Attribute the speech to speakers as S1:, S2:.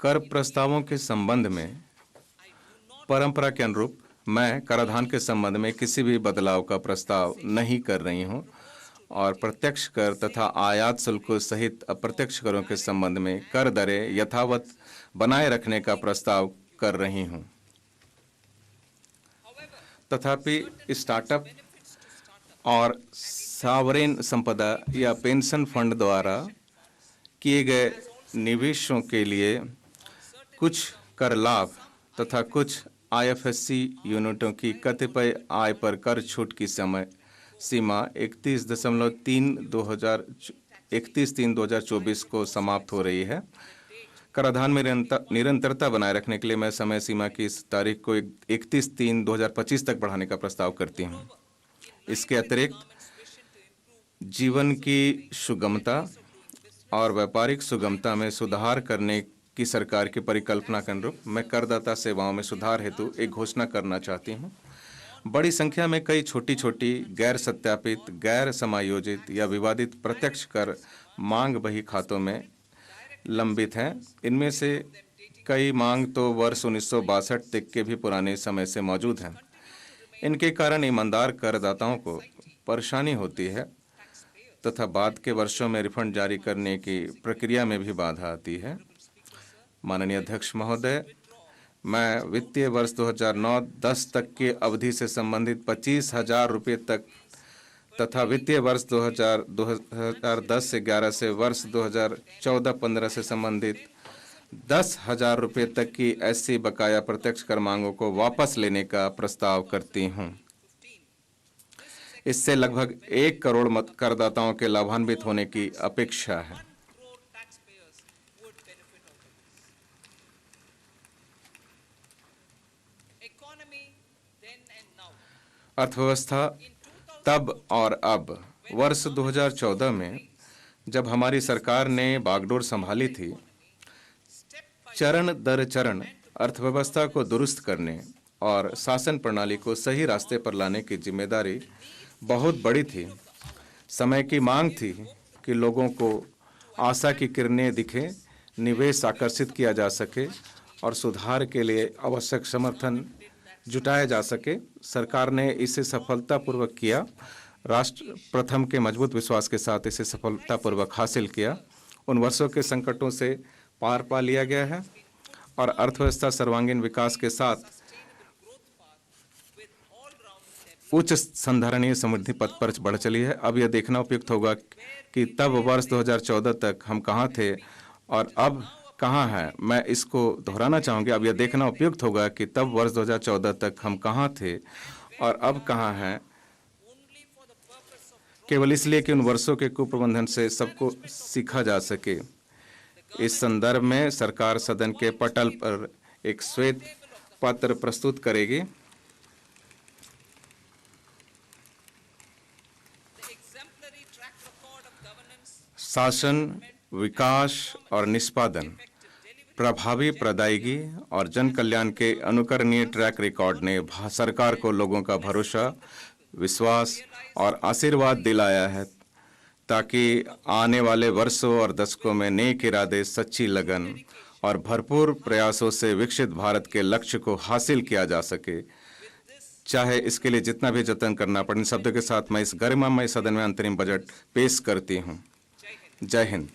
S1: कर प्रस्तावों के संबंध में परंपरा के अनुरूप मैं कराधान के संबंध में किसी भी बदलाव का प्रस्ताव नहीं कर रही हूं और प्रत्यक्ष कर तथा आयात शुल्कों सहित अप्रत्यक्ष करों के संबंध में कर दरें यथावत बनाए रखने का प्रस्ताव कर रही हूं। तथापि स्टार्टअप और सावरेन संपदा या पेंशन फंड द्वारा किए गए निवेशों के लिए कुछ कर लाभ तथा कुछ आईएफएससी यूनिटों की कतिपय आय पर कर छूट की समय सीमा 31/3/2024 को समाप्त हो रही है। कराधान में निरंतरता बनाए रखने के लिए मैं समय सीमा की इस तारीख को 31/3/2025 तक बढ़ाने का प्रस्ताव करती हूं। इसके अतिरिक्त जीवन की सुगमता और व्यापारिक सुगमता में सुधार करने की सरकार की परिकल्पना के अनुरूप मैं करदाता सेवाओं में सुधार हेतु एक घोषणा करना चाहती हूं। बड़ी संख्या में कई छोटी-छोटी गैर सत्यापित, गैर समायोजित या विवादित प्रत्यक्ष कर मांग बही खातों में लंबित हैं। इनमें से कई मांग तो वर्ष 1962 तक के भी पुराने समय से मौजूद हैं। इनके कारण ईमानदार करदाताओं को परेशानी होती है तथा बाद के वर्षों में रिफंड जारी करने की प्रक्रिया में भी बाधा आती है। माननीय अध्यक्ष महोदय, मैं वित्तीय वर्ष 2009-10 तक की अवधि से संबंधित 25,000 रुपये तक तथा वित्तीय वर्ष 2010 से 11 से वर्ष 2014-15 से संबंधित 10,000 रुपये तक की ऐसी बकाया प्रत्यक्ष कर मांगों को वापस लेने का प्रस्ताव करती हूं। इससे लगभग 1 करोड़ करदाताओं के लाभान्वित होने की अपेक्षा है। अर्थव्यवस्था तब और अब वर्ष 2014 में जब हमारी सरकार ने बागडोर संभाली थी, चरण दर चरण अर्थव्यवस्था को दुरुस्त करने और शासन प्रणाली को सही रास्ते पर लाने की जिम्मेदारी बहुत बड़ी थी। समय की मांग थी कि लोगों को आशा की किरणें दिखें, निवेश आकर्षित किया जा सके और सुधार के लिए आवश्यक समर्थन जुटाया जा सके। सरकार ने इसे सफलतापूर्वक किया। राष्ट्र प्रथम के मजबूत विश्वास के साथ इसे सफलतापूर्वक हासिल किया। उन वर्षों के संकटों से पार पा लिया गया है और अर्थव्यवस्था सर्वांगीण विकास के साथ उच्च संधारणीय समृद्धि पथ पर बढ़ चली है। अब यह देखना उपयुक्त होगा कि तब वर्ष 2014 तक हम कहाँ थे और अब कहाँ हैं। मैं इसको दोहराना चाहूँगी, अब यह देखना उपयुक्त होगा कि तब वर्ष 2014 तक हम कहाँ थे और अब कहाँ हैं, केवल इसलिए कि उन वर्षों के कुप्रबंधन से सबको सीखा जा सके। इस संदर्भ में सरकार सदन के पटल पर एक श्वेत पत्र प्रस्तुत करेगी। शासन, विकास और निष्पादन, प्रभावी प्रदायगी और जन कल्याण के अनुकरणीय ट्रैक रिकॉर्ड ने सरकार को लोगों का भरोसा, विश्वास और आशीर्वाद दिलाया है ताकि आने वाले वर्षों और दशकों में नेक इरादे, सच्ची लगन और भरपूर प्रयासों से विकसित भारत के लक्ष्य को हासिल किया जा सके, चाहे इसके लिए जितना भी जतन करना पड़े। इन शब्दों के साथ मैं इस गरिमामय सदन में अंतरिम बजट पेश करती हूँ। जय हिंद।